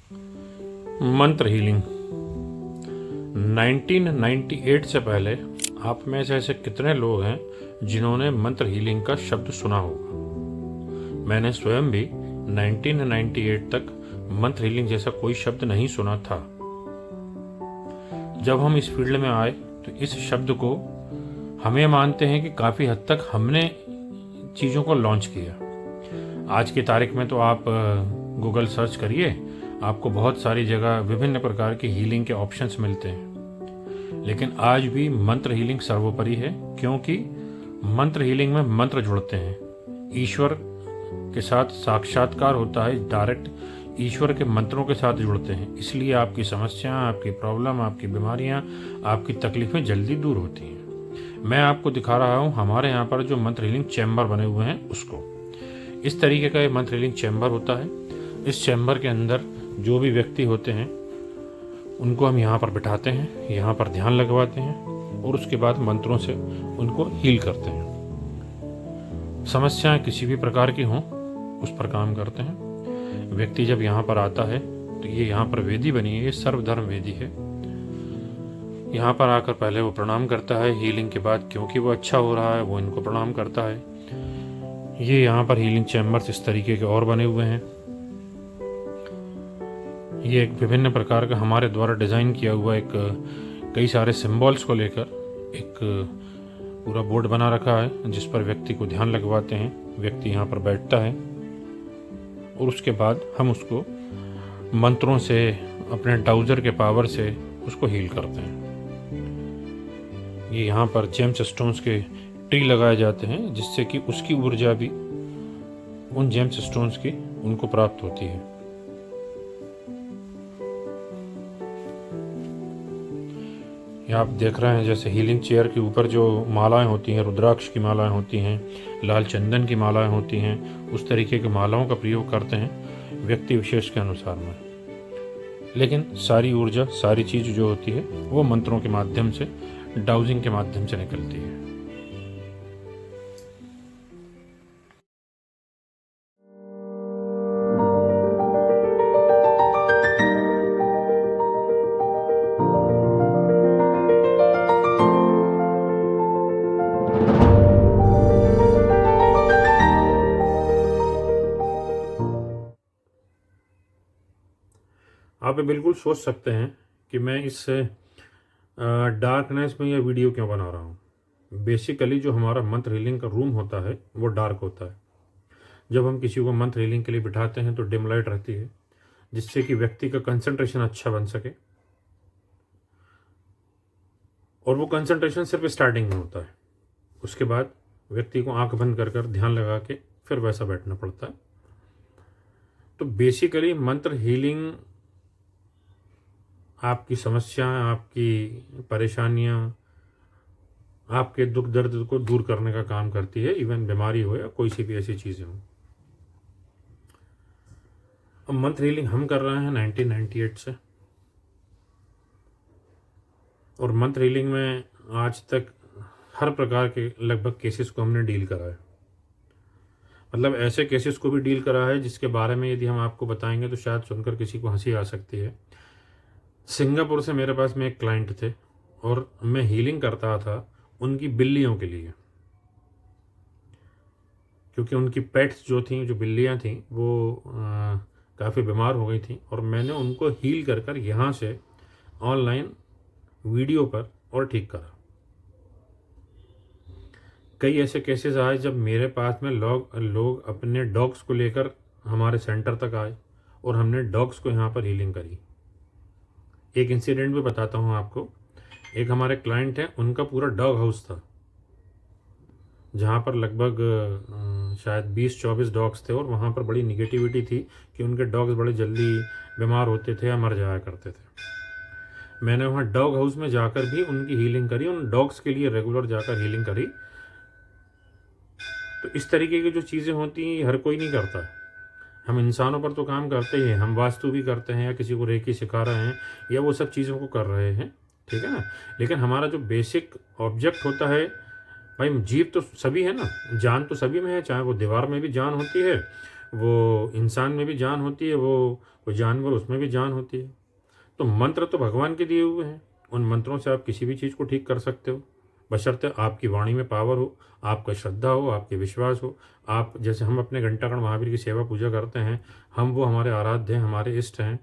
मंत्र हीलिंग 1998 से पहले आप में से ऐसे कितने लोग हैं जिन्होंने मंत्र हीलिंग का शब्द सुना होगा। मैंने स्वयं भी 1998 तक मंत्र हीलिंग जैसा कोई शब्द नहीं सुना था। जब हम इस फील्ड में आए तो इस शब्द को हम ये मानते हैं कि काफ़ी हद तक हमने चीज़ों को लॉन्च किया। आज की तारीख में तो आप गूगल सर्च करिए, आपको बहुत सारी जगह विभिन्न प्रकार की हीलिंग के ऑप्शंस मिलते हैं। लेकिन आज भी मंत्र हीलिंग सर्वोपरि है, क्योंकि मंत्र हीलिंग में मंत्र जुड़ते हैं, ईश्वर के साथ साक्षात्कार होता है, डायरेक्ट ईश्वर के मंत्रों के साथ जुड़ते हैं। इसलिए आपकी समस्याएं, आपकी प्रॉब्लम, आपकी बीमारियां, आपकी तकलीफें जल्दी दूर होती हैं। मैं आपको दिखा रहा हूं हमारे यहाँ पर जो मंत्र हीलिंग चैम्बर बने हुए हैं उसको। इस तरीके का ये मंत्र हीलिंग चैम्बर होता है। इस चैम्बर के अंदर जो भी व्यक्ति होते हैं उनको हम यहाँ पर बिठाते हैं, यहाँ पर ध्यान लगवाते हैं और उसके बाद मंत्रों से उनको हील करते हैं। समस्याएं किसी भी प्रकार की हों उस पर काम करते हैं। व्यक्ति जब यहाँ पर आता है तो ये यहाँ पर वेदी बनी है, ये सर्वधर्म वेदी है। यहाँ पर आकर पहले वो प्रणाम करता है, हीलिंग के बाद क्योंकि वो अच्छा हो रहा है वो इनको प्रणाम करता है। ये यहाँ पर हीलिंग चैम्बर्स इस तरीके के और बने हुए हैं। ये एक विभिन्न प्रकार का हमारे द्वारा डिज़ाइन किया हुआ एक कई सारे सिंबल्स को लेकर एक पूरा बोर्ड बना रखा है, जिस पर व्यक्ति को ध्यान लगवाते हैं। व्यक्ति यहाँ पर बैठता है और उसके बाद हम उसको मंत्रों से, अपने डाउजर के पावर से उसको हील करते हैं। ये यहाँ पर जेम्स स्टोन्स के ट्री लगाए जाते हैं, जिससे कि उसकी ऊर्जा भी उन जेम्स स्टोन्स की उनको प्राप्त होती है। ये आप देख रहे हैं जैसे हीलिंग चेयर के ऊपर जो मालाएं होती हैं, रुद्राक्ष की मालाएं होती हैं, लाल चंदन की मालाएं होती हैं, उस तरीके की मालाओं का प्रयोग करते हैं व्यक्ति विशेष के अनुसार में। लेकिन सारी ऊर्जा, सारी चीज़ जो होती है वो मंत्रों के माध्यम से, डाउजिंग के माध्यम से निकलती है। आप बिल्कुल सोच सकते हैं कि मैं इस डार्कनेस में यह वीडियो क्यों बना रहा हूँ। बेसिकली जो हमारा मंत्र हीलिंग का रूम होता है वो डार्क होता है। जब हम किसी को मंत्र हीलिंग के लिए बिठाते हैं तो डिम लाइट रहती है, जिससे कि व्यक्ति का कंसंट्रेशन अच्छा बन सके। और वो कंसंट्रेशन सिर्फ स्टार्टिंग में होता है, उसके बाद व्यक्ति को आंख बंद कर कर ध्यान लगा के फिर वैसा बैठना पड़ता है। तो बेसिकली मंत्र हीलिंग आपकी समस्याएं, आपकी परेशानियां, आपके दुख दर्द को दूर करने का काम करती है, इवन बीमारी हो या कोई सी भी ऐसी चीज़ें हो। अब मंत्र हीलिंग हम कर रहे हैं 1998 से, और मंत्र हीलिंग में आज तक हर प्रकार के लगभग केसेस को हमने डील करा है। मतलब ऐसे केसेस को भी डील करा है जिसके बारे में यदि हम आपको बताएंगे तो शायद सुनकर किसी को हंसी आ सकती है। सिंगापुर से मेरे पास में एक क्लाइंट थे और मैं हीलिंग करता था उनकी बिल्लियों के लिए, क्योंकि उनकी पेट्स जो थी, जो बिल्लियां थी, वो काफ़ी बीमार हो गई थी और मैंने उनको हील कर कर यहाँ से ऑनलाइन वीडियो पर और ठीक करा। कई ऐसे केसेस आए जब मेरे पास में लोग अपने डॉग्स को लेकर हमारे सेंटर तक आए और हमने डॉग्स को यहाँ पर हीलिंग करी। एक इंसिडेंट भी बताता हूँ आपको। एक हमारे क्लाइंट है, उनका पूरा डॉग हाउस था जहाँ पर लगभग शायद 20-24 डॉग्स थे और वहाँ पर बड़ी निगेटिविटी थी कि उनके डॉग्स बड़े जल्दी बीमार होते थे या मर जाया करते थे। मैंने वहाँ डॉग हाउस में जाकर भी उनकी हीलिंग करी, उन डॉग्स के लिए रेगुलर जाकर हीलिंग करी। तो इस तरीके की जो चीज़ें होती हैं हर कोई नहीं करता है। हम इंसानों पर तो काम करते ही हैं, हम वास्तु भी करते हैं या किसी को रेकी सिखा रहे हैं या वो सब चीज़ों को कर रहे हैं, ठीक है ना। लेकिन हमारा जो बेसिक ऑब्जेक्ट होता है, भाई जीव तो सभी है ना, जान तो सभी में है, चाहे वो दीवार में भी जान होती है, वो इंसान में भी जान होती है, वो जानवर उसमें भी जान होती है। तो मंत्र तो भगवान के दिए हुए हैं, उन मंत्रों से आप किसी भी चीज़ को ठीक कर सकते हो, बशर्ते आपकी वाणी में पावर हो, आपका श्रद्धा हो, आपके विश्वास हो। आप जैसे हम अपने घंटाकर्ण महावीर की सेवा पूजा करते हैं, वो हमारे आराध्य हैं, हमारे इष्ट हैं,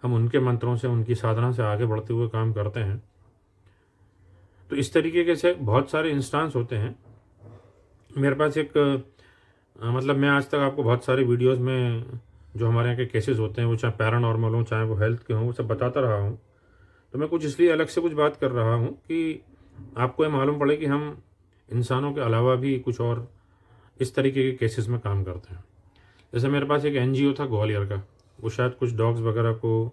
हम उनके मंत्रों से, उनकी साधना से आगे बढ़ते हुए काम करते हैं। तो इस तरीके के से बहुत सारे इंस्टांस होते हैं। मेरे पास एक मतलब मैं आज तक आपको बहुत सारी वीडियोस में जो हमारे यहाँ के केसेस होते हैं, वो चाहे पैरानॉर्मल हो, चाहे वो हेल्थ के हों, वो सब बताता रहा हूँ। तो मैं कुछ इसलिए अलग से कुछ बात कर रहा हूँ कि आपको ये मालूम पड़े कि हम इंसानों के अलावा भी कुछ और इस तरीके के केसेस में काम करते हैं। जैसे मेरे पास एक एनजीओ था ग्वालियर का, वो शायद कुछ डॉग्स वगैरह को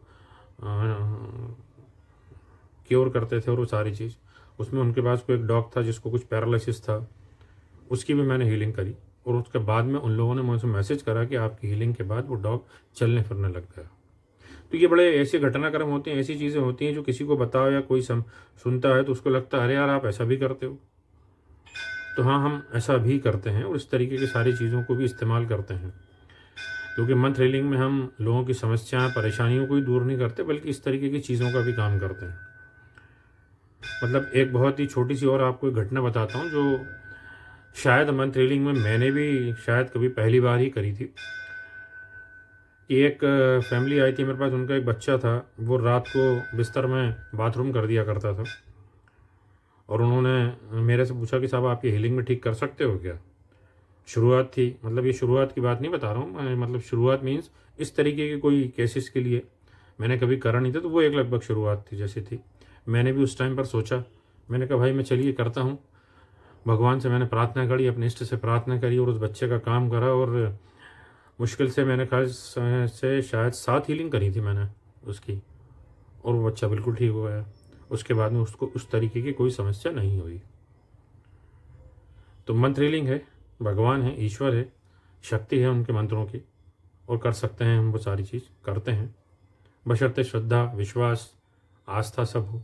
क्योर करते थे और वो सारी चीज़। उसमें उनके पास कोई एक डॉग था जिसको कुछ पैरालिसिस था, उसकी भी मैंने हीलिंग करी। और उसके बाद में उन लोगों ने मुझे मैसेज करा कि आपकी हीलिंग के बाद वो डॉग चलने फिरने लग गया। तो ये बड़े ऐसे घटनाक्रम होते हैं, ऐसी चीज़ें होती हैं जो किसी को बताओ या कोई सुनता है तो उसको लगता है अरे यार आप ऐसा भी करते हो। तो हाँ, हम ऐसा भी करते हैं और इस तरीके की सारी चीज़ों को भी इस्तेमाल करते हैं, क्योंकि मंत्र हीलिंग में हम लोगों की समस्याएं, परेशानियों को ही दूर नहीं करते, बल्कि इस तरीके की चीज़ों का भी काम करते हैं। मतलब एक बहुत ही छोटी सी और आपको एक घटना बताता हूँ, जो शायद मंत्र हीलिंग में मैंने भी शायद कभी पहली बार ही करी थी। कि एक फैमिली आई थी मेरे पास, उनका एक बच्चा था, वो रात को बिस्तर में बाथरूम कर दिया करता था। और उन्होंने मेरे से पूछा कि साहब आप ये हीलिंग में ठीक कर सकते हो क्या। शुरुआत थी, मतलब ये शुरुआत की बात नहीं बता रहा हूँ मैं, मतलब शुरुआत मीन्स इस तरीके के कोई केसेस के लिए मैंने कभी करा नहीं था, तो वो एक लगभग शुरुआत थी जैसी थी। मैंने भी उस टाइम पर सोचा, मैंने कहा भाई मैं चलिए करता हूँ। भगवान से मैंने प्रार्थना करी, अपने इष्ट से प्रार्थना करी और उस बच्चे का काम करा। और मुश्किल से मैंने ख्याल से शायद 7 हीलिंग करी थी मैंने उसकी, और वो बच्चा बिल्कुल ठीक हो गया। उसके बाद में उसको उस तरीके की कोई समस्या नहीं हुई। तो मंत्र हीलिंग है, भगवान है, ईश्वर है, शक्ति है उनके मंत्रों की, और कर सकते हैं हम, वो सारी चीज़ करते हैं, बशर्ते श्रद्धा, विश्वास, आस्था सब हो।